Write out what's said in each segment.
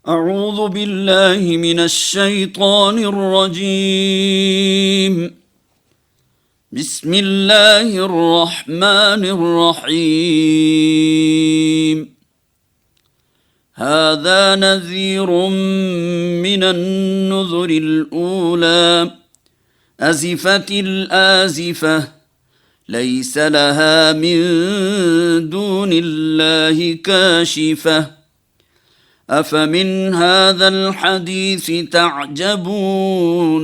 اعوذ باللہ من الشیطان الرجیم بسم اللہ الرحمن الرحیم هذا نذیر من النذر الأولى أزفت الآزفة ليس لها من دون الله كاشفة أفمن هذا الحديث تعجبون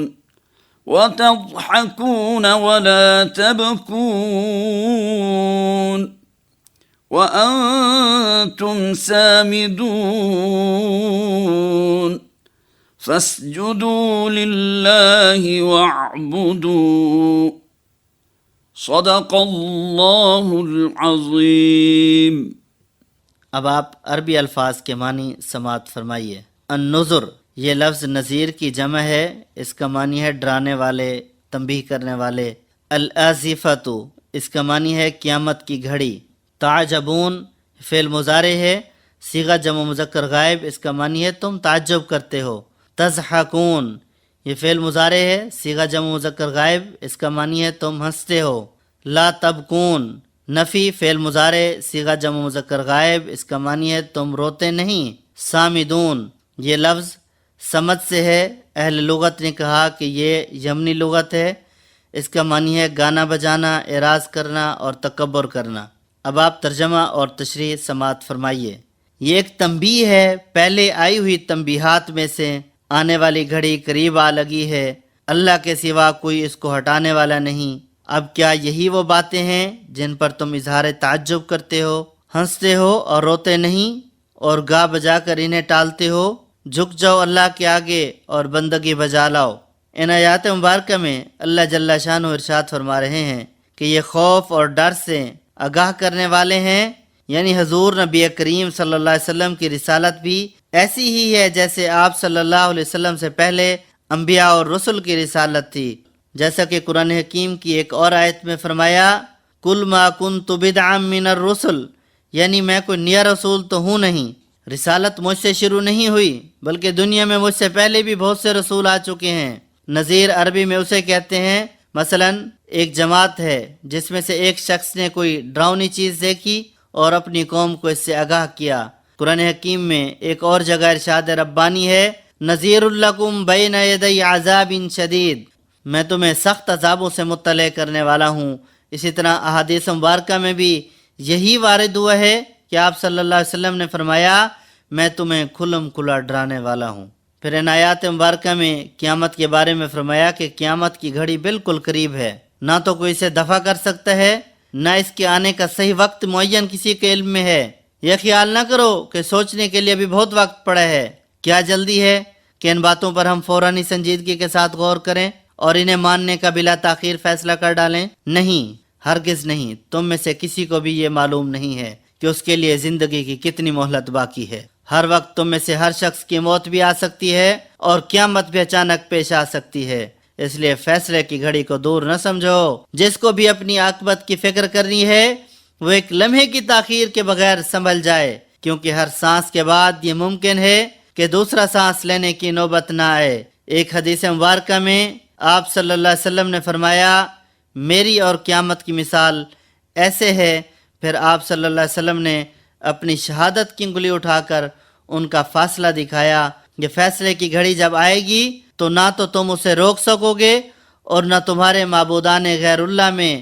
وتضحكون ولا تبكون وأنتم سامدون فاسجدوا لله واعبدوا صدق اللہ العظیم۔ اب آپ عربی الفاظ کے معنی سماعت فرمائیے۔ النذر یہ لفظ نذیر کی جمع ہے، اس کا معنی ہے ڈرانے والے، تنبیہ کرنے والے۔ الآزفۃ اس کا معنی ہے قیامت کی گھڑی۔ تعجبون فعل مضارع ہے، صیغہ جمع مذکر غائب، اس کا معنی ہے تم تعجب کرتے ہو۔ تضحکون یہ فعل مضارع ہے، صیغہ جمع مذکر غائب، اس کا معنی ہے تم ہنستے ہو۔ لا تبکون نفی فعل مضارع صیغہ جمع مذکر غائب، اس کا معنی ہے تم روتے نہیں۔ سامدون یہ لفظ سمد سے ہے، اہل لغت نے کہا کہ یہ یمنی لغت ہے، اس کا معنی ہے گانا بجانا، اعراض کرنا اور تکبر کرنا۔ اب آپ ترجمہ اور تشریح سماعت فرمائیے۔ یہ ایک تنبیہ ہے، پہلے آئی ہوئی تنبیہات میں سے آنے والی گھڑی قریب آ لگی ہے، اللہ کے سوا کوئی اس کو ہٹانے والا نہیں۔ اب کیا یہی وہ باتیں ہیں جن پر تم اظہار تعجب کرتے ہو، ہنستے ہو اور روتے نہیں، اور گا بجا کر انہیں ٹالتے ہو؟ جھک جاؤ اللہ کے آگے اور بندگی بجا لاؤ۔ ان آیات مبارکہ میں اللہ جل شانہ ارشاد فرما رہے ہیں کہ یہ خوف اور ڈر سے آگاہ کرنے والے ہیں، یعنی حضور نبی کریم صلی اللہ علیہ وسلم کی رسالت بھی ایسی ہی ہے جیسے آپ صلی اللہ علیہ وسلم سے پہلے انبیاء اور رسل کی رسالت تھی۔ جیسا کہ قرآن حکیم کی ایک اور آیت میں فرمایا، کل ما کنت بدعا من الرسل، یعنی میں کوئی نیا رسول تو ہوں نہیں، رسالت مجھ سے شروع نہیں ہوئی بلکہ دنیا میں مجھ سے پہلے بھی بہت سے رسول آ چکے ہیں۔ نذیر عربی میں اسے کہتے ہیں، مثلا ایک جماعت ہے جس میں سے ایک شخص نے کوئی ڈراؤنی چیز دیکھی اور اپنی قوم کو اس سے آگاہ کیا۔ قرآن حکیم میں ایک اور جگہ ارشاد ربانی ہے، نذیر لکم بین یدی عذاب شدید، میں تمہیں سخت عذابوں سے مطلع کرنے والا ہوں۔ اسی طرح احادیث مبارکہ میں بھی یہی وارد ہوا ہے کہ آپ صلی اللہ علیہ وسلم نے فرمایا، میں تمہیں کھلم کھلا ڈرانے والا ہوں۔ پھر ان آیات مبارکہ میں قیامت کے بارے میں فرمایا کہ قیامت کی گھڑی بالکل قریب ہے، نہ تو کوئی اسے دفع کر سکتا ہے، نہ اس کے آنے کا صحیح وقت معین کسی کے علم میں ہے۔ یہ خیال نہ کرو کہ سوچنے کے لیے ابھی بہت وقت پڑا ہے، کیا جلدی ہے کہ ان باتوں پر ہم فوراً سنجیدگی کے ساتھ غور کریں اور انہیں ماننے کا بلا تاخیر فیصلہ کر ڈالیں؟ نہیں، ہرگز نہیں۔ تم میں سے کسی کو بھی یہ معلوم نہیں ہے کہ اس کے لیے زندگی کی کتنی مہلت باقی ہے۔ ہر وقت تم میں سے ہر شخص کی موت بھی آ سکتی ہے اور قیامت بھی اچانک پیش آ سکتی ہے، اس لیے فیصلے کی گھڑی کو دور نہ سمجھو۔ جس کو بھی اپنی عاقبت کی فکر کرنی ہے وہ ایک لمحے کی تاخیر کے بغیر سنبھل جائے، کیونکہ ہر سانس کے بعد یہ ممکن ہے کہ دوسرا سانس لینے کی نوبت نہ آئے۔ ایک حدیث مبارکہ میں آپ صلی اللہ علیہ وسلم نے فرمایا، میری اور قیامت کی مثال ایسے ہے۔ پھر آپ صلی اللہ علیہ وسلم نے اپنی شہادت کی انگلی اٹھا کر ان کا فاصلہ دکھایا کہ فیصلے کی گھڑی جب آئے گی تو نہ تو تم اسے روک سکو گے اور نہ تمہارے معبودان غیر اللہ میں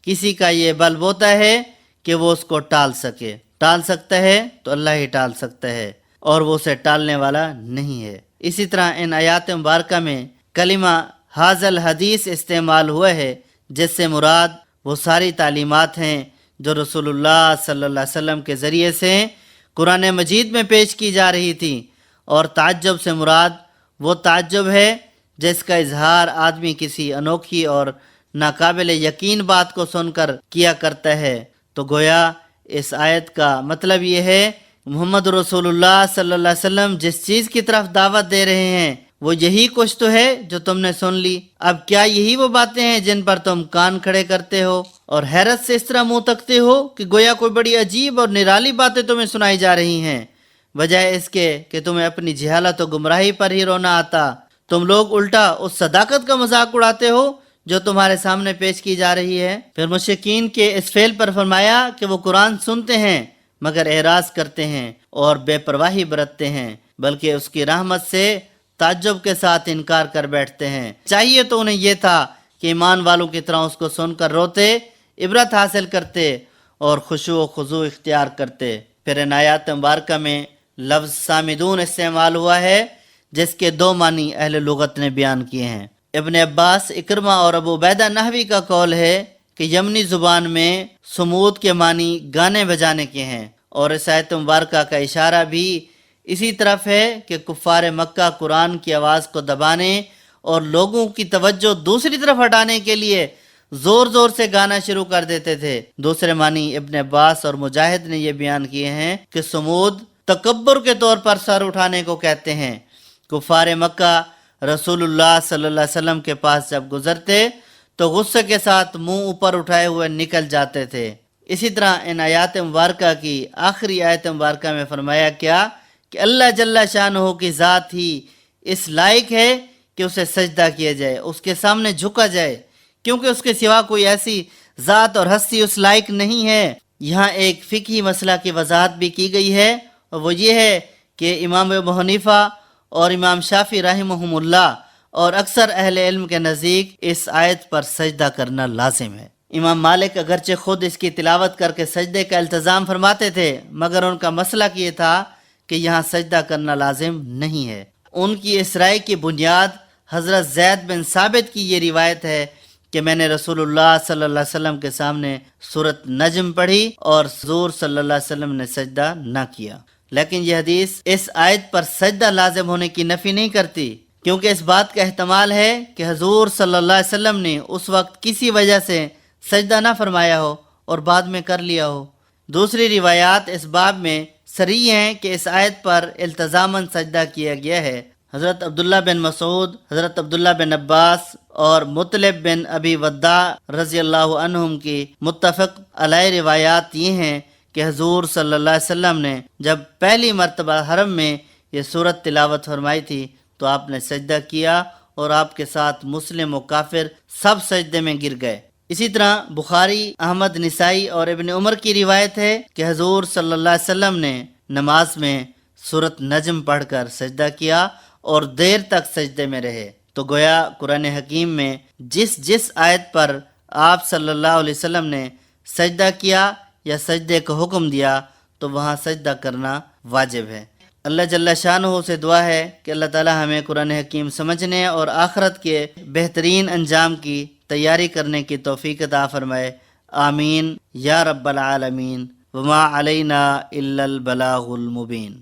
کسی کا یہ بل ہوتا ہے کہ وہ اس کو ٹال سکے۔ ٹال سکتا ہے تو اللہ ہی ٹال سکتا ہے، اور وہ اسے ٹالنے والا نہیں ہے۔ اسی طرح ان آیات مبارکہ میں کلمہ حاضل حدیث استعمال ہوا ہے، جس سے مراد وہ ساری تعلیمات ہیں جو رسول اللہ صلی اللہ علیہ وسلم کے ذریعے سے قرآن مجید میں پیش کی جا رہی تھی، اور تعجب سے مراد وہ تعجب ہے جس کا اظہار آدمی کسی انوکھی اور ناقابل یقین بات کو سن کر کیا کرتا ہے۔ تو گویا اس آیت کا مطلب یہ ہے، محمد رسول اللہ صلی اللہ علیہ وسلم جس چیز کی طرف دعوت دے رہے ہیں وہ یہی کچھ تو ہے جو تم نے سن لی۔ اب کیا یہی وہ باتیں ہیں جن پر تم کان کھڑے کرتے ہو اور حیرت سے اس طرح منہ تکتے ہو کہ گویا کوئی بڑی عجیب اور نرالی باتیں تمہیں سنائی جا رہی ہیں؟ بجائے اس کے کہ تمہیں اپنی جہالت و گمراہی پر ہی رونا آتا، تم لوگ الٹا اس صداقت کا مذاق اڑاتے ہو جو تمہارے سامنے پیش کی جا رہی ہے۔ پھر مشرکین کے اس فعل پر فرمایا کہ وہ قرآن سنتے ہیں مگر اعراض کرتے ہیں اور بے پرواہی برتتے ہیں، بلکہ اس کی رحمت سے تعجب کے ساتھ انکار کر بیٹھتے ہیں۔ چاہیے تو انہیں یہ تھا کہ ایمان والوں کی طرح اس کو سن کر روتے، عبرت حاصل کرتے اور خشوع و خضوع اختیار کرتے۔ پھر ان آیات مبارکہ میں لفظ سامدون استعمال ہوا ہے جس کے دو معنی اہل لغت نے بیان کیے ہیں۔ ابن عباس، اکرمہ اور ابو عبیدہ نحوی کا قول ہے کہ یمنی زبان میں سمود کے معنی گانے بجانے کے ہیں، اور اس آیت مبارکہ کا اشارہ بھی اسی طرف ہے کہ کفار مکہ قرآن کی آواز کو دبانے اور لوگوں کی توجہ دوسری طرف ہٹانے کے لیے زور زور سے گانا شروع کر دیتے تھے۔ دوسرے معنی ابن عباس اور مجاہد نے یہ بیان کیے ہیں کہ سمود تکبر کے طور پر سر اٹھانے کو کہتے ہیں۔ کفار مکہ رسول اللہ صلی اللہ علیہ وسلم کے پاس جب گزرتے تو غصے کے ساتھ منہ اوپر اٹھائے ہوئے نکل جاتے تھے۔ اسی طرح ان آیات مبارکہ کی آخری آیت مبارکہ میں فرمایا کیا کہ اللہ جل شانہ کی ذات ہی اس لائق ہے کہ اسے سجدہ کیا جائے، اس کے سامنے جھکا جائے، کیونکہ اس کے سوا کوئی ایسی ذات اور ہستی اس لائق نہیں ہے۔ یہاں ایک فقہی مسئلہ کی وضاحت بھی کی گئی ہے، اور وہ یہ ہے کہ امام ابو حنیفہ اور امام شافعی رحمہم اللہ اور اکثر اہل علم کے نزدیک اس آیت پر سجدہ کرنا لازم ہے۔ امام مالک اگرچہ خود اس کی تلاوت کر کے سجدے کا التزام فرماتے تھے، مگر ان کا مسلک یہ تھا کہ یہاں سجدہ کرنا لازم نہیں ہے۔ ان کی اس رائے کی بنیاد حضرت زید بن ثابت کی یہ روایت ہے کہ میں نے رسول اللہ صلی اللہ علیہ وسلم کے سامنے سورۃ نجم پڑھی اور حضور صلی اللہ علیہ وسلم نے سجدہ نہ کیا۔ لیکن یہ حدیث اس آیت پر سجدہ لازم ہونے کی نفی نہیں کرتی، کیونکہ اس بات کا احتمال ہے کہ حضور صلی اللہ علیہ وسلم نے اس وقت کسی وجہ سے سجدہ نہ فرمایا ہو اور بعد میں کر لیا ہو۔ دوسری روایات اس باب میں صریح ہیں کہ اس آیت پر التزاماً سجدہ کیا گیا ہے۔ حضرت عبداللہ بن مسعود، حضرت عبداللہ بن عباس اور مطلب بن ابی وداع رضی اللہ عنہم کی متفق علیہ روایات یہ ہیں کہ حضور صلی اللہ علیہ وسلم نے جب پہلی مرتبہ حرم میں یہ سورت تلاوت فرمائی تھی تو آپ نے سجدہ کیا اور آپ کے ساتھ مسلم و کافر سب سجدے میں گر گئے۔ اسی طرح بخاری، احمد نسائی اور ابن عمر کی روایت ہے کہ حضور صلی اللہ علیہ وسلم نے نماز میں سورۃ نجم پڑھ کر سجدہ کیا اور دیر تک سجدے میں رہے۔ تو گویا قرآن حکیم میں جس آیت پر آپ صلی اللہ علیہ وسلم نے سجدہ کیا یا سجدے کا حکم دیا تو وہاں سجدہ کرنا واجب ہے۔ اللہ جل شانہ سے دعا ہے کہ اللہ تعالی ہمیں قرآن حکیم سمجھنے اور آخرت کے بہترین انجام کی تیاری کرنے کی توفیق عطا فرمائے۔ آمین یا رب العالمین۔ وما علینا الا البلاغ المبین۔